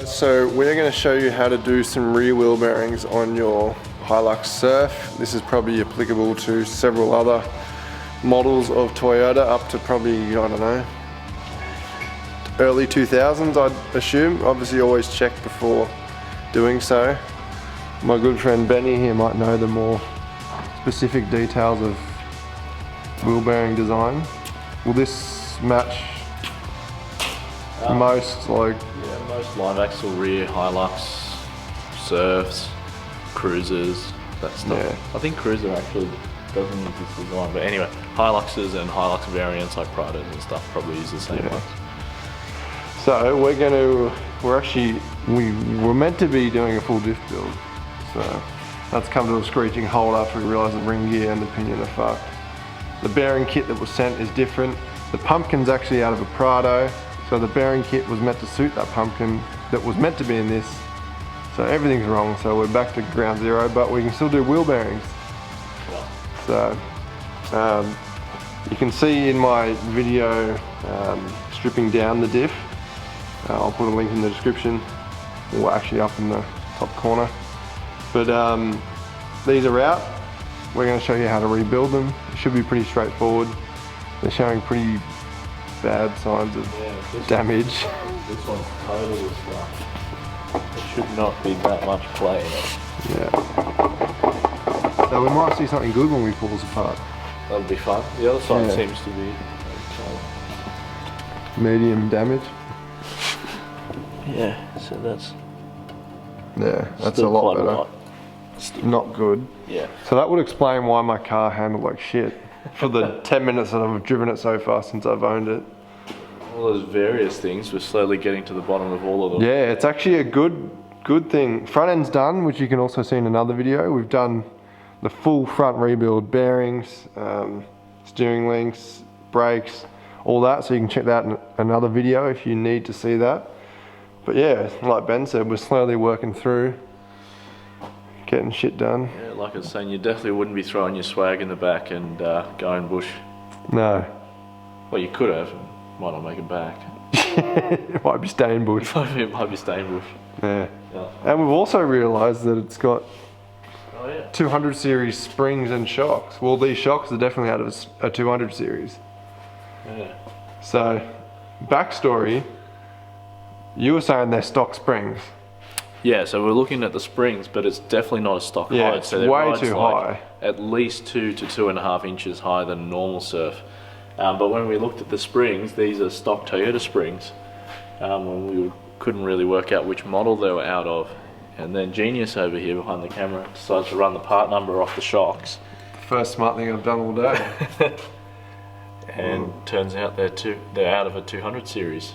So we're going to show you how to do some rear wheel bearings on your Hilux Surf. This is probably applicable to several other models of Toyota up to probably, I don't know, early 2000s I'd assume. Obviously always check before doing so. My good friend Benny here might know the more specific details of wheel bearing design. Will this match most like... Yeah, most live axle rear Hilux, Surfs, Cruisers, that stuff. Yeah. I think Cruiser actually doesn't use this design, but anyway, Hiluxes and Hilux variants like Prados and stuff probably use the same ones. So we're meant to be doing a full diff build. So that's come to a screeching halt after we realised the ring gear and the pinion are fucked. The bearing kit that was sent is different. The pumpkin's actually out of a Prado, so the bearing kit was meant to suit that pumpkin that was meant to be in this. So everything's wrong, so we're back to ground zero, but we can still do wheel bearings. So you can see in my video stripping down the diff. I'll put a link in the description, or actually up in the top corner. But these are out. We're going to show you how to rebuild them. It should be pretty straightforward. They're showing pretty bad signs of damage. This one's totally stuck. There should not be that much play in it. Yeah. So we might see something good when we pull this apart. That'll be fun. The other side seems to be medium damage. Yeah, so that's... Yeah, that's a lot better. Not good. Yeah. So that would explain why my car handled like shit for the 10 minutes that I've driven it so far since I've owned it. Well, there's various things. We're slowly getting to the bottom of all of them. Yeah, it's actually a good thing. Front end's done, which you can also see in another video. We've done the full front rebuild, bearings, steering links, brakes, all that. So you can check that in another video if you need to see that. But yeah, like Ben said, we're slowly working through, getting shit done. Yeah, like I was saying, you definitely wouldn't be throwing your swag in the back and going bush. No. Well, you could have, might not make it back. It might be staying bush. It might be staying bush. Yeah. And we've also realised that it's got 200 series springs and shocks. Well, these shocks are definitely out of a 200 series. Yeah. So, backstory. You were saying they're stock springs. Yeah, so we're looking at the springs, but it's definitely not a stock height. Yeah, it's so way too high. At least 2 to 2.5 inches higher than a normal Surf. But when we looked at the springs, these are stock Toyota springs. When we couldn't really work out which model they were out of. And then Genius over here behind the camera decides to run the part number off the shocks. The first smart thing I've done all day. And turns out they're out of a 200 series.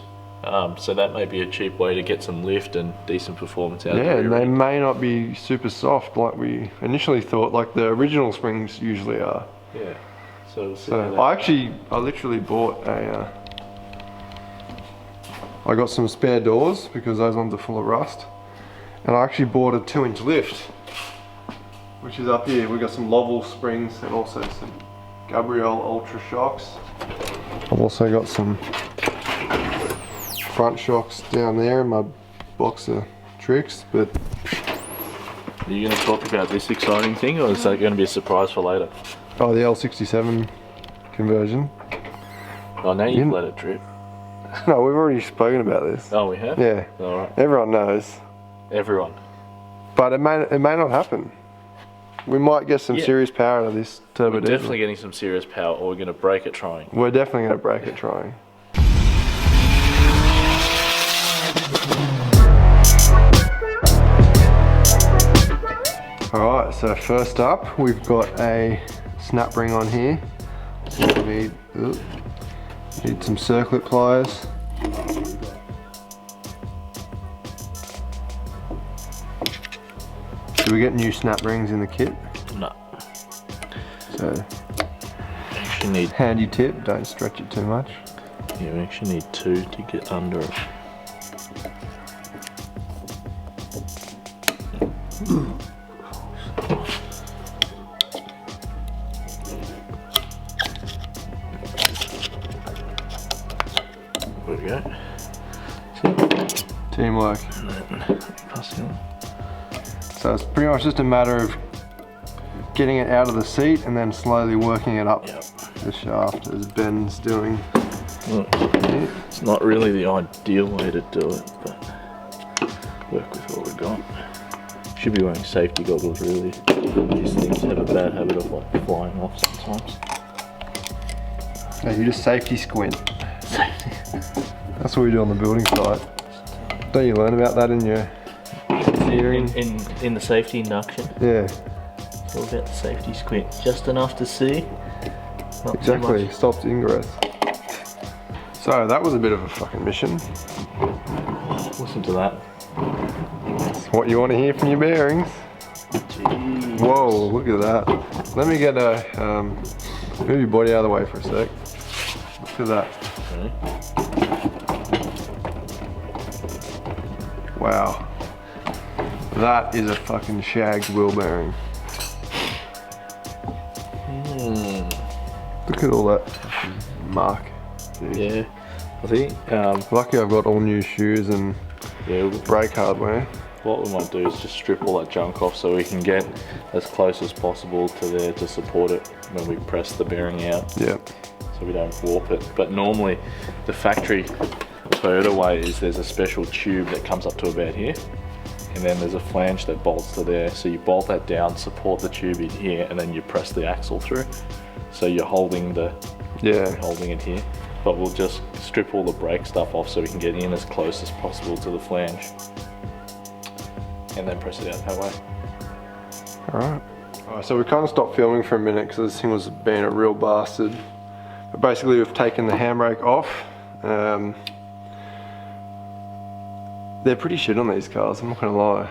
So that may be a cheap way to get some lift and decent performance out of it. Yeah, and they may not be super soft like we initially thought, like the original springs usually are. Yeah. So I literally bought a... I got some spare doors because those ones are full of rust. And I actually bought a 2-inch lift, which is up here. We've got some Lovell springs and also some Gabrielle Ultra shocks. I've also got some front shocks down there in my box of tricks, but... Are you going to talk about this exciting thing, or is that going to be a surprise for later? Oh, the L67 conversion. Oh, now you've let it drip. No, we've already spoken about this. Oh, we have? Yeah. Alright. Everyone knows. Everyone. But it may not happen. We might get some serious power out of this turbo diesel. We're definitely getting some serious power, or we're going to break it trying. We're definitely going to break it trying. Alright, so first up we've got a snap ring on here. We need some circlip pliers. Do we get new snap rings in the kit? No. So, you actually need... handy tip, don't stretch it too much. Yeah, we actually need 2 to get under it. There we go. Teamwork. So it's pretty much just a matter of getting it out of the seat and then slowly working it up the shaft as Ben's doing. Well, it's not really the ideal way to do it, but work with what we got. Should be wearing safety goggles really. These things have a bad habit of like flying off sometimes. No, you just safety squint. Safety. That's what we do on the building site. Don't you learn about that in your theory? In the safety induction? Yeah. It's all about the safety squint. Just enough to see. Not exactly, stops ingress. So that was a bit of a fucking mission. Listen to that. What you want to hear from your bearings. Jeez. Whoa, look at that. Let me get a, move your body out of the way for a sec. Look at that. Okay. Wow. That is a fucking shagged wheel bearing. Look at all that fucking muck. Jeez. Yeah, I think. Lucky I've got all new shoes and brake hardware. What we might do is just strip all that junk off so we can get as close as possible to there to support it when we press the bearing out. Yep. So we don't warp it. But normally the factory Toyota way is there's a special tube that comes up to about here, and then there's a flange that bolts to there. So you bolt that down, support the tube in here, and then you press the axle through. So you're holding holding it here. But we'll just strip all the brake stuff off so we can get in as close as possible to the flange. And then press it out that way. Alright, so we kind of stopped filming for a minute because this thing was being a real bastard. But basically we've taken the handbrake off. They're pretty shit on these cars, I'm not gonna lie.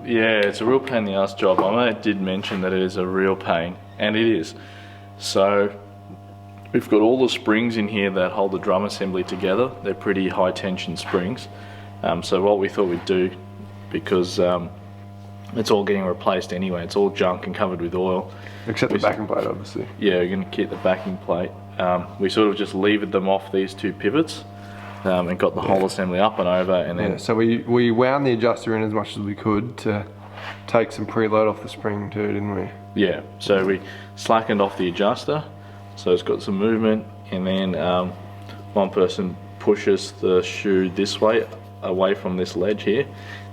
Yeah, it's a real pain in the ass job. I did mention that it is a real pain, and it is. So we've got all the springs in here that hold the drum assembly together. They're pretty high tension springs. So what we thought we'd do, because it's all getting replaced anyway, it's all junk and covered with oil. Except the backing plate, obviously. Yeah, we're going to keep the backing plate. We sort of just levered them off these two pivots and got the whole assembly up and over, and then... Yeah, so we wound the adjuster in as much as we could to take some preload off the spring too, didn't we? Yeah, so we slackened off the adjuster, so it's got some movement, and then one person pushes the shoe this way, away from this ledge here.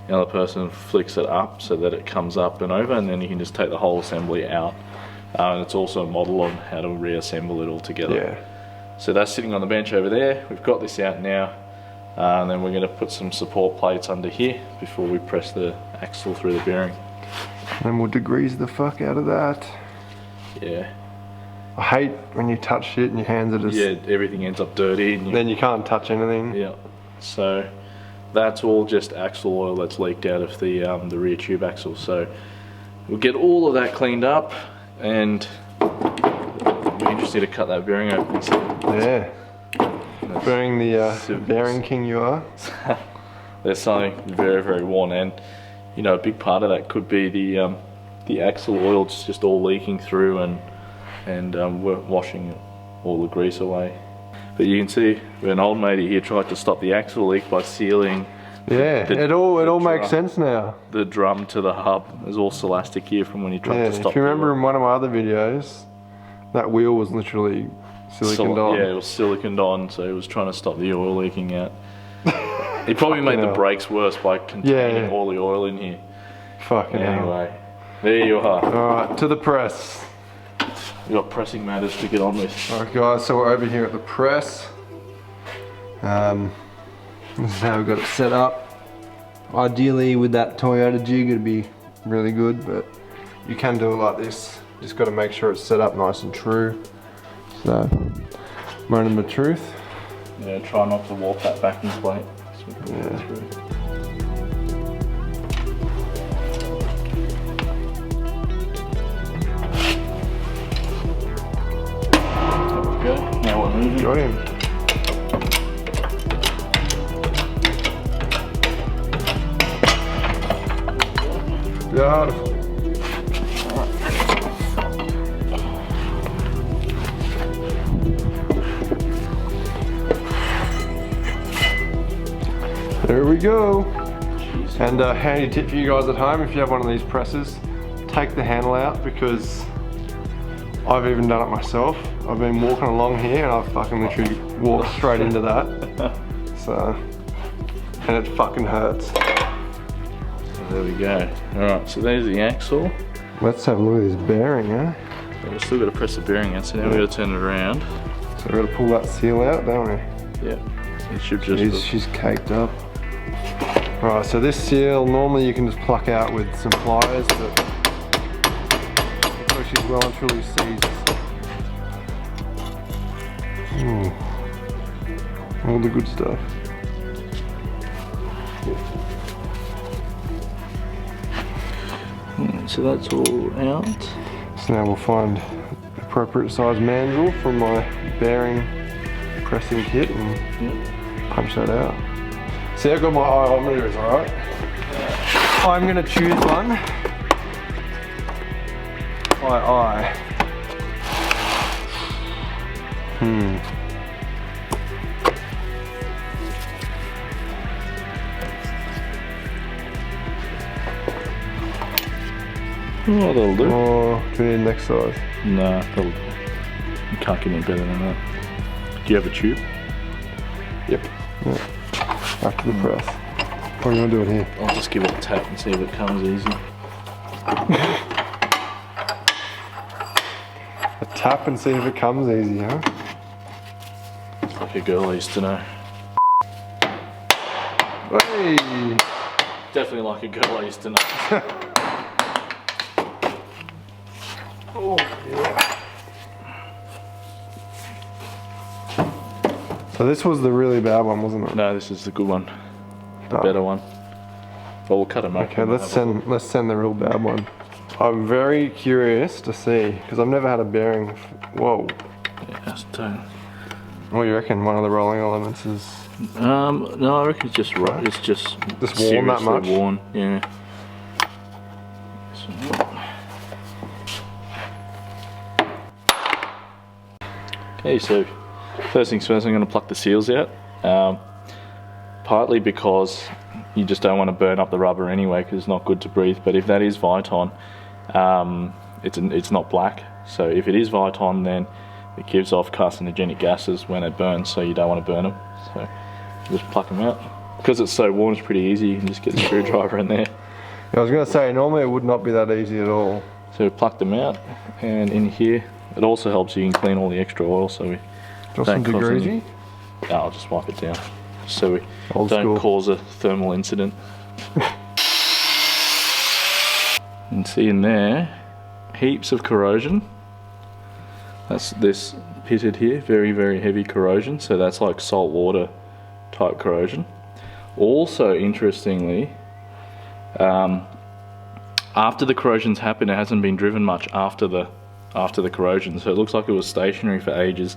The other person flicks it up so that it comes up and over, and then you can just take the whole assembly out. And it's also a model on how to reassemble it all together. Yeah. So that's sitting on the bench over there. We've got this out now, and then we're going to put some support plates under here before we press the axle through the bearing. And we'll degrease the fuck out of that. Yeah. I hate when you touch shit and your hands are just... Yeah, everything ends up dirty. And then you can't touch anything. Yeah. So that's all just axle oil that's leaked out of the rear tube axle. So we'll get all of that cleaned up, and we just need to cut that bearing open. So yeah. Being the bearing king you are. There's something very, very worn, and you know, a big part of that could be the axle oil just all leaking through and we're washing all the grease away. But you can see an old matey here tried to stop the axle leak by sealing. Yeah, it all makes sense now. The drum to the hub is all elastic here from when he tried to stop. If you remember in one of my other videos, that wheel was literally siliconed on. Yeah, it was siliconed on, so he was trying to stop the oil leaking out. He probably made the brakes worse by containing all the oil in here. Fucking anyway, there you are. Alright, to the press. We've got pressing matters to get on with. Alright guys, so we're over here at the press. This is how we've got it set up. Ideally with that Toyota jig it'd be really good, but you can do it like this. Just got to make sure it's set up nice and true. So, moment of truth. Yeah, try not to warp that backing plate. Yeah. There we go. Now we're moving. Got him. Beautiful. There we go. Jeez. And handy tip for you guys at home, if you have one of these presses, take the handle out, because I've even done it myself. I've been walking along here and I've fucking literally walked straight into that. So, and it fucking hurts. So there we go. Alright, so there's the axle. Let's have a look at this bearing, eh? But we've still got to press the bearing in, so now we've got to turn it around. So we've got to pull that seal out, don't we? Yeah. It should just... She's caked up. Right, so this seal, normally you can just pluck out with some pliers, but because she's well and truly seized. All the good stuff. So that's all out. So now we'll find appropriate size mandrel from my bearing pressing kit and punch that out. See, I've got my iometers, alright? I'm gonna choose one. Eye. Oh, that'll do. Oh, do we need next size? Nah, that'll do. You can't get any better than that. Do you have a tube? Yep. Yeah. After the press. What are you gonna do it here? I'll just give it a tap and see if it comes easy. A tap and see if it comes easy, huh? It's like a girl I used to know. Hey! Definitely like a girl I used to know. Oh, yeah. So this was the really bad one, wasn't it? No, this is the good one. The better one. Well, we'll cut them up. Okay, let's send the real bad one. I'm very curious to see, because I've never had a bearing. Whoa. Yeah, that's too. What do you reckon? One of the rolling elements is... No, I reckon it's just right. It's just worn that seriously much? worn, yeah. Okay, so first things first, I'm going to pluck the seals out. Partly because you just don't want to burn up the rubber anyway, because it's not good to breathe. But if that is Viton, it's not black. So if it is Viton, then it gives off carcinogenic gases when it burns, so you don't want to burn them. So just pluck them out. Because it's so worn, it's pretty easy. You can just get the screwdriver in there. I was going to say, normally it would not be that easy at all. So pluck them out, and in here, it also helps you can clean all the extra oil, so we Just some degreasy? No, I'll just wipe it down, so we Old don't school. cause a thermal incident. And see in there, heaps of corrosion. That's this pitted here, very, very heavy corrosion, so that's like salt water type corrosion. Also, interestingly, after the corrosion's happened, it hasn't been driven much after the corrosion, so it looks like it was stationary for ages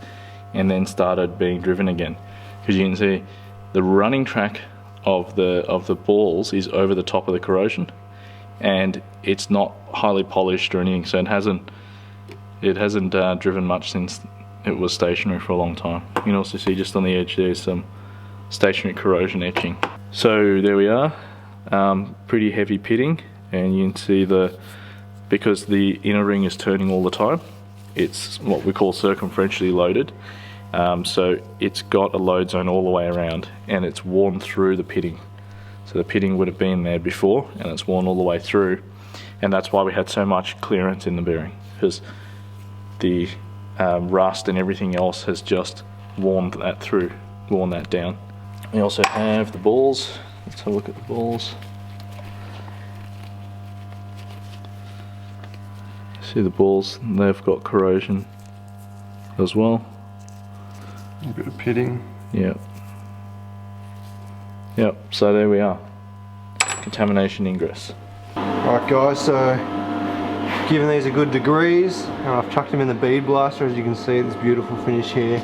and then started being driven again, because you can see the running track of the balls is over the top of the corrosion, and it's not highly polished or anything, so it hasn't driven much since it was stationary for a long time. You can also see just on the edge there's some stationary corrosion etching. So there we are, pretty heavy pitting, and you can see because the inner ring is turning all the time, it's what we call circumferentially loaded. So it's got a load zone all the way around, and it's worn through the pitting. So the pitting would have been there before, and it's worn all the way through, and that's why we had so much clearance in the bearing, because the rust and everything else has just worn that down. We also have the balls. Let's have a look at the balls. See the balls, they've got corrosion as well. A bit of pitting. Yep. Yep, so there we are. Contamination ingress. Right guys, so giving these a good degrees, and I've chucked them in the bead blaster. As you can see, this beautiful finish here.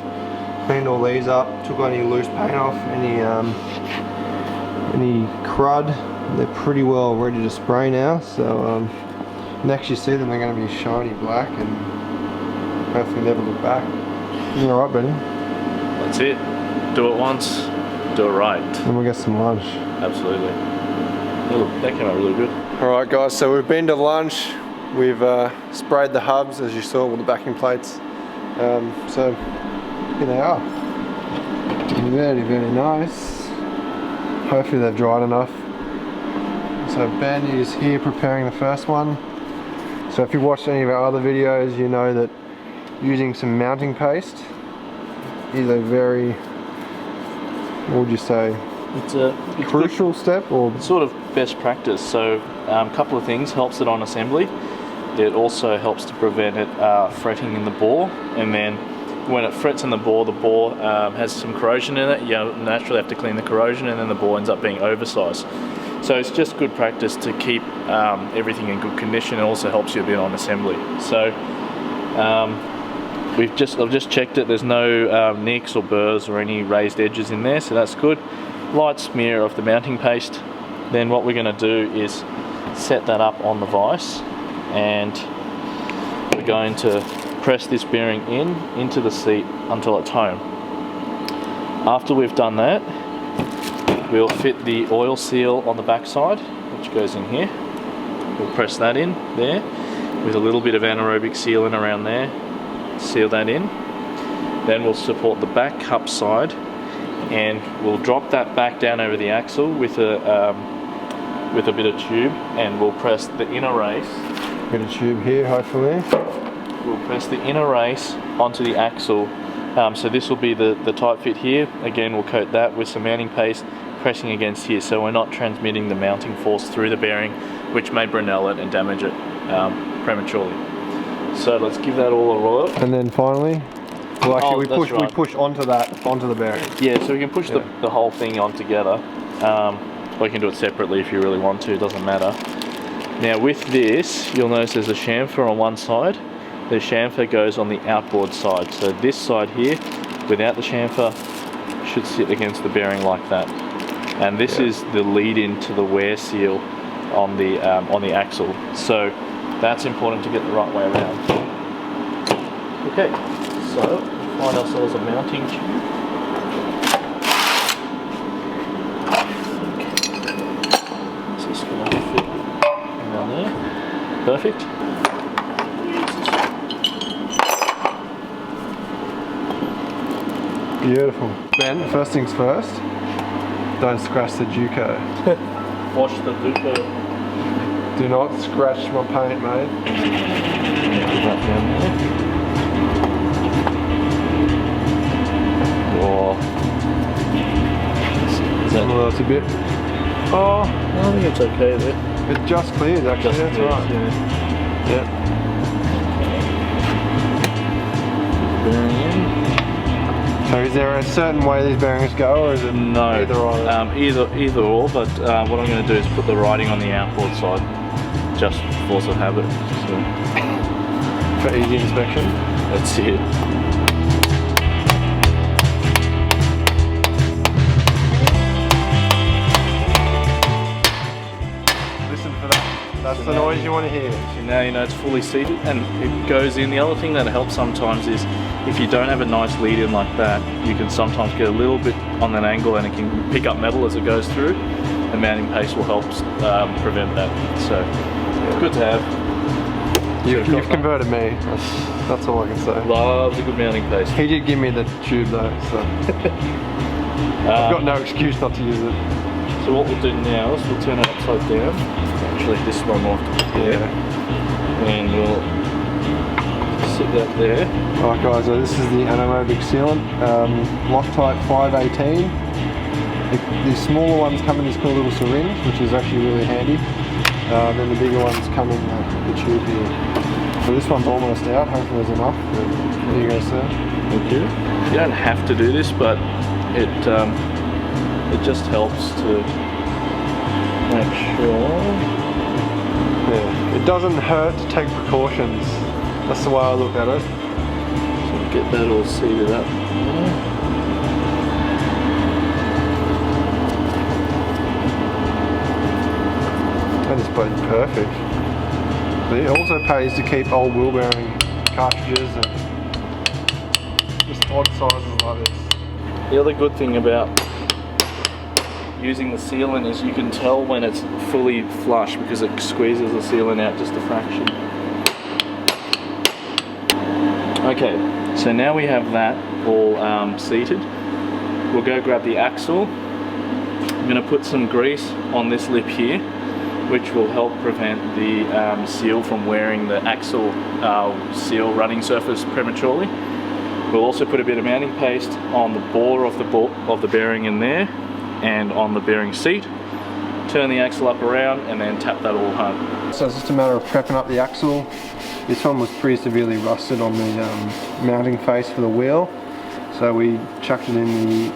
Cleaned all these up, took any loose paint off, any crud. They're pretty well ready to spray now, so next you see them, they're going to be shiny black and hopefully never look back. You alright, Benny? That's it. Do it once, do it right. Then we'll get some lunch. absolutely. Yeah, look, that came out really good. Alright guys, so we've been to lunch. We've sprayed the hubs, as you saw, with the backing plates. So here they are. Very, very nice. Hopefully they've dried enough. So Ben is here preparing the first one. So if you watched any of our other videos, you know that using some mounting paste is a very, what would you say, It's a crucial step, or sort of best practice. So a couple of things: helps it on assembly. It also helps to prevent it fretting in the bore, and then when it frets in the bore has some corrosion in it. You naturally have to clean the corrosion, and then the bore ends up being oversized. So it's just good practice to keep everything in good condition. It also helps you a bit on assembly. So I've just checked it. There's no nicks or burrs or any raised edges in there, so that's good. Light smear of the mounting paste. Then what we're going to do is set that up on the vise, and we're going to press this bearing into the seat until it's home. After we've done that, we'll fit the oil seal on the back side, which goes in here. We'll press that in there with a little bit of anaerobic sealant around there. Seal that in. Then we'll support the back cup side, and we'll drop that back down over the axle with a bit of tube, and we'll press the inner race. Bit of tube here, hopefully. We'll press the inner race onto the axle. So this will be the tight fit here. Again, we'll coat that with some mounting paste, pressing against here, so we're not transmitting the mounting force through the bearing, which may Brunel it and damage it prematurely. So let's give that all a roll. And then finally, well, actually we push onto the bearing. Yeah, so we can push the whole thing on together. Or you can do it separately if you really want to, it doesn't matter. Now with this, you'll notice there's a chamfer on one side. The chamfer goes on the outboard side. So this side here, without the chamfer, should sit against the bearing like that. And this is the lead into the wear seal on the axle. So that's important to get the right way around. Okay, so find ourselves a mounting tube. So it's going to fit around there. Perfect. Beautiful. Ben, first things first, don't scratch the Duco. Wash the Duco. Do not scratch my paint, mate. Put that down there. Oh. Is that, Well, that's a bit. oh, I think it's okay there. It just cleared, actually. That's right. Yeah. Bearing in. So is there a certain way these bearings go, or is it No, either or? either or, but what I'm going to do is put the writing on the outboard side, just force of habit. So. For easy inspection? That's it. Listen for that. That's the noise you want to hear. So now you know it's fully seated and it goes in. The other thing that helps sometimes is if you don't have a nice lead in like that, you can sometimes get a little bit on an angle and it can pick up metal as it goes through. The mounting paste will help prevent that. So good to have. You've converted me. That's all I can say. Loves a good mounting paste. He did give me the tube though, so I've got no excuse not to use it. So what we'll do now is we'll turn it upside down. Actually, this one will have to be there. And we'll sit that there. Alright guys, so this is the anaerobic sealant, Loctite 518. The smaller ones come in this cool little syringe, which is actually really handy. Then the bigger ones come in the tube here. So this one's almost out, hopefully there's enough. There you go, sir. Thank you. You don't have to do this, but it just helps to make sure. Yeah. It doesn't hurt to take precautions. That's the way I look at it. So get that all seated up. That is bloody perfect. But it also pays to keep old wheel bearing cartridges and just odd sizes like this. The other good thing about using the sealant is you can tell when it's fully flush because it squeezes the sealant out just a fraction. Okay, so now we have that all seated. We'll go grab the axle. I'm going to put some grease on this lip here, which will help prevent the seal from wearing the axle seal running surface prematurely. We'll also put a bit of mounting paste on the bore of the bearing in there and on the bearing seat. Turn the axle up around and then tap that all home. So it's just a matter of prepping up the axle. This one was pretty severely rusted on the mounting face for the wheel. So we chucked it in the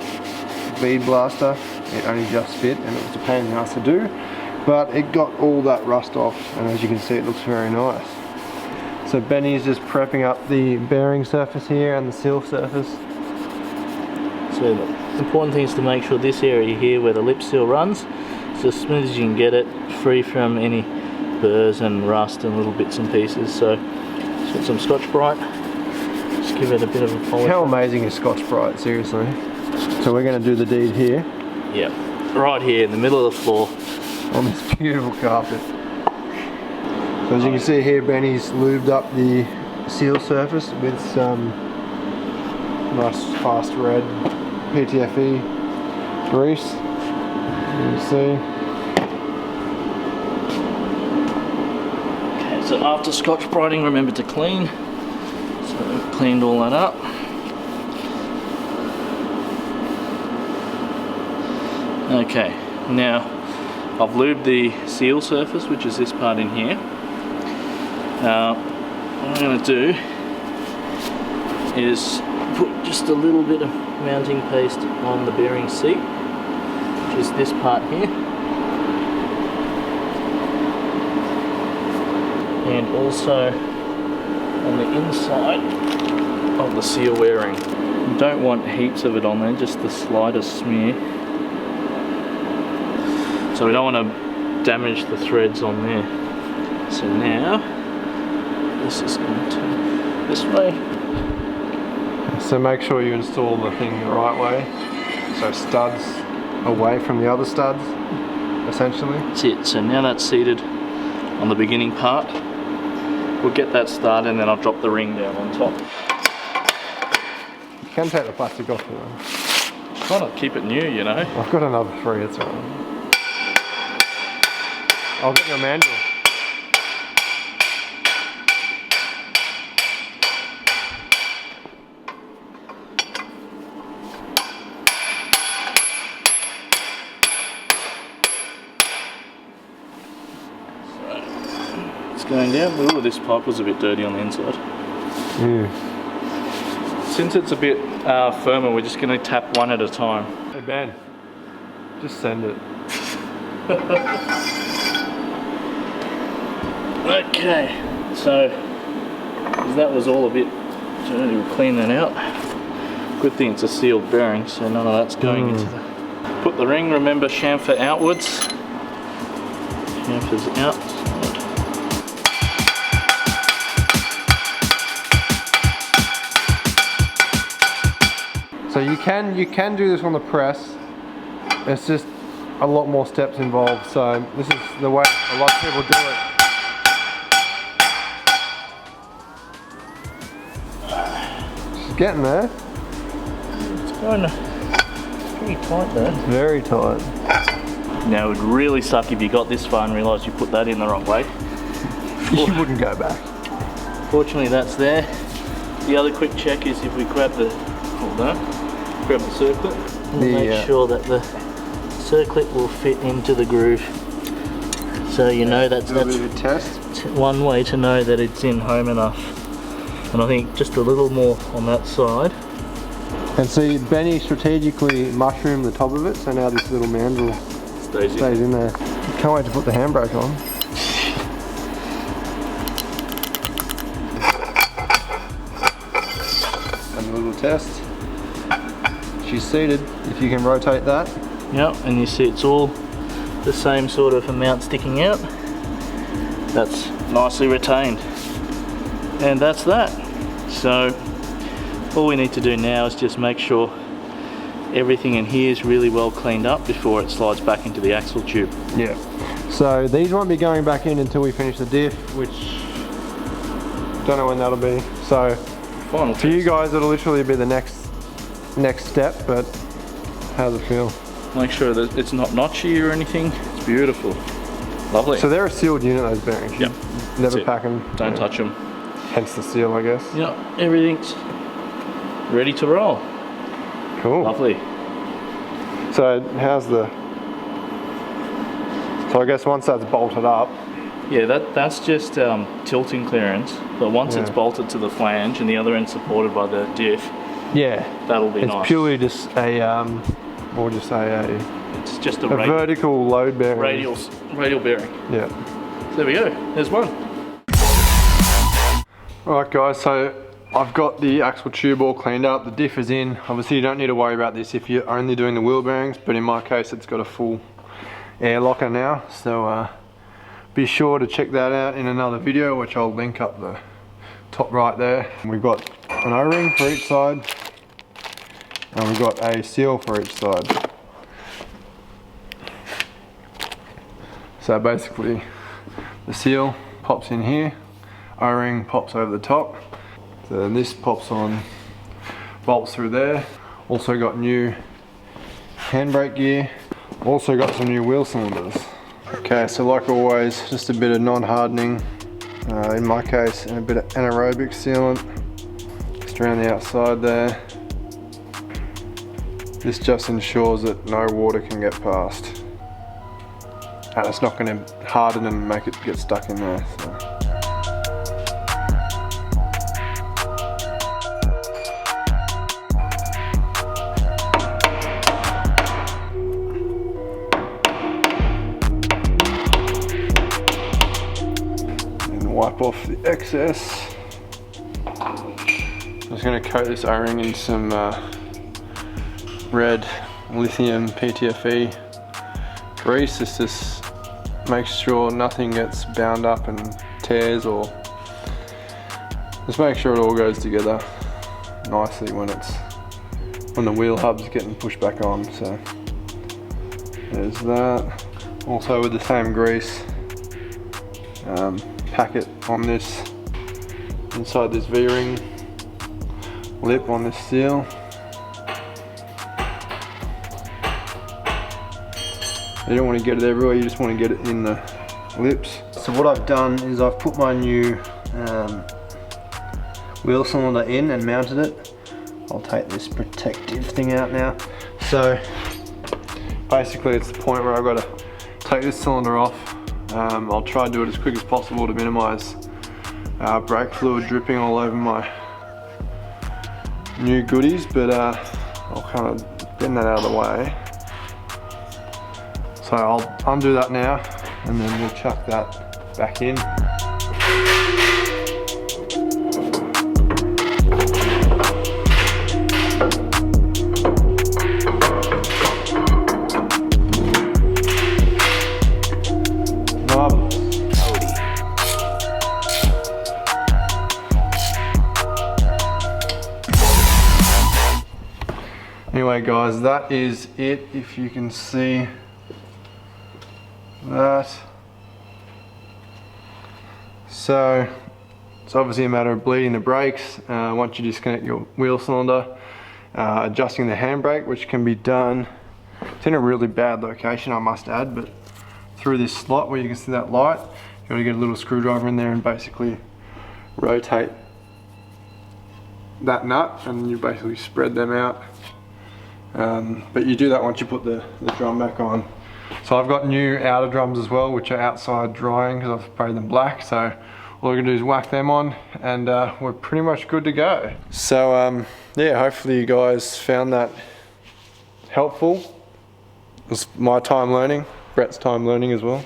bead blaster. It only just fit and it was a pain in the ass to do. But it got all that rust off and as you can see it looks very nice. So Benny's just prepping up the bearing surface here and the seal surface. So the important thing is to make sure this area here where the lip seal runs is as smooth as you can get it, free from any burrs and rust and little bits and pieces. So just get some Scotch-Brite, just give it a bit of a polish. How amazing is Scotch-Brite, seriously? So we're going to do the deed here. Yep, right here in the middle of the floor. On this beautiful carpet. So as you can see here, Benny's lubed up the seal surface with some nice fast red PTFE grease. You can see. Okay, so after Scotch-Briting, remember to clean. So we've cleaned all that up. Okay, now I've lubed the seal surface, which is this part in here. What I'm going to do is put just a little bit of mounting paste on the bearing seat, which is this part here, and also on the inside of the seal wearing. You don't want heaps of it on there, just the slightest smear. So we don't want to damage the threads on there. So now, this is going to turn this way. So make sure you install the thing the right way. So studs away from the other studs, essentially. That's it. So now that's seated on the beginning part. We'll get that started and then I'll drop the ring down on top. You can take the plastic off though. Try not to keep it new, you know. I've got another 3, it's alright. I'll get your mandrel. It's going down. Ooh, this pipe was a bit dirty on the inside. Yeah. Since it's a bit firmer, we're just going to tap one at a time. Hey Ben, just send it. Okay, so that was all a bit dirty. We'll clean that out. Good thing it's a sealed bearing, so none of that's going into the... Put the ring, remember, chamfer outwards. Chamfer's out. So you can do this on the press. It's just a lot more steps involved. So this is the way a lot of people do it. She's getting there. It's going pretty tight there. Very tight. Now it would really suck if you got this far and realised you put that in the wrong way. You wouldn't go back. Fortunately that's there. The other quick check is if we grab the, grab the circlip and make sure that the circlip will fit into the groove. So you know that's a bit of a test. One way to know that it's in home enough. And I think just a little more on that side. And see, Benny strategically mushroomed the top of it, so now this little mandrel stays in there. Can't wait to put the handbrake on. And a little test. She's seated, if you can rotate that. Yep, and you see it's all the same sort of amount sticking out. That's nicely retained. And that's that. So all we need to do now is just make sure everything in here is really well cleaned up before it slides back into the axle tube. Yeah. So these won't be going back in until we finish the diff, which don't know when that'll be. So Final for you guys, it'll literally be the next step. But how's it feel? Make sure that it's not notchy or anything. It's beautiful. Lovely. So they're a sealed unit, those bearings. Yep. Never pack them. Don't touch them. Hence the seal, I guess. Yep. Everything's ready to roll. Cool. Lovely. So how's the... So I guess once that's bolted up... Yeah, that's just tilting clearance. But once it's bolted to the flange and the other end supported by the diff, yeah, that'll be nice. It's purely just a... or just It's just a vertical load bearing. Radial bearing. Yeah. So there we go. There's one. Alright guys, so I've got the axle tube all cleaned up. The diff is in. Obviously you don't need to worry about this if you're only doing the wheel bearings, but in my case it's got a full air locker now. So be sure to check that out in another video, which I'll link up the top right there. We've got an O-ring for each side, and we've got a seal for each side. So basically the seal pops in here, O-ring pops over the top, so then this pops on, bolts through there. Also got new handbrake gear, also got some new wheel cylinders. Okay, so like always, just a bit of non-hardening, in my case, and a bit of anaerobic sealant just around the outside there. This just ensures that no water can get past, and it's not going to harden and make it get stuck in there. So. And wipe off the excess. I'm just going to coat this O-ring in some red lithium PTFE grease. This just makes sure nothing gets bound up and tears, or just make sure it all goes together nicely when the wheel hub's getting pushed back on. So there's that. Also with the same grease, pack it on this, inside this V-ring lip on this seal. You don't want to get it everywhere, you just want to get it in the lips. So what I've done is I've put my new wheel cylinder in and mounted it. I'll take this protective thing out now. So basically it's the point where I've got to take this cylinder off. I'll try and do it as quick as possible to minimise brake fluid dripping all over my new goodies, but I'll kind of bend that out of the way. So I'll undo that now, and then we'll chuck that back in. Anyway guys, that is it, if you can see that. So it's obviously a matter of bleeding the brakes once you disconnect your wheel cylinder, adjusting the handbrake, which can be done. It's in a really bad location, I must add, but through this slot where you can see that light, you want to get a little screwdriver in there and basically rotate that nut, and you basically spread them out. But you do that once you put the drum back on. So I've got new outer drums as well, which are outside drying because I've sprayed them black. So all we're gonna do is whack them on, and we're pretty much good to go. So yeah, hopefully you guys found that helpful. It was my time learning, Brett's time learning as well.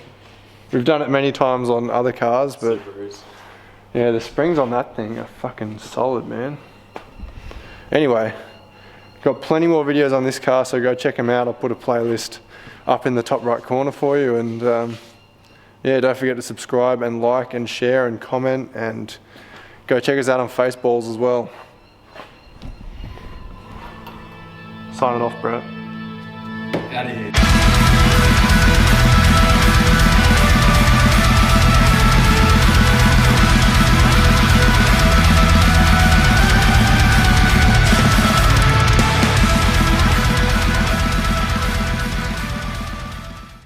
We've done it many times on other cars, but yeah, the springs on that thing are fucking solid, man. Anyway, got plenty more videos on this car, so go check them out. I'll put a playlist up in the top right corner for you, and yeah, don't forget to subscribe and like and share and comment, and go check us out on Faceballs as well. Signing off, Brett. Out of here.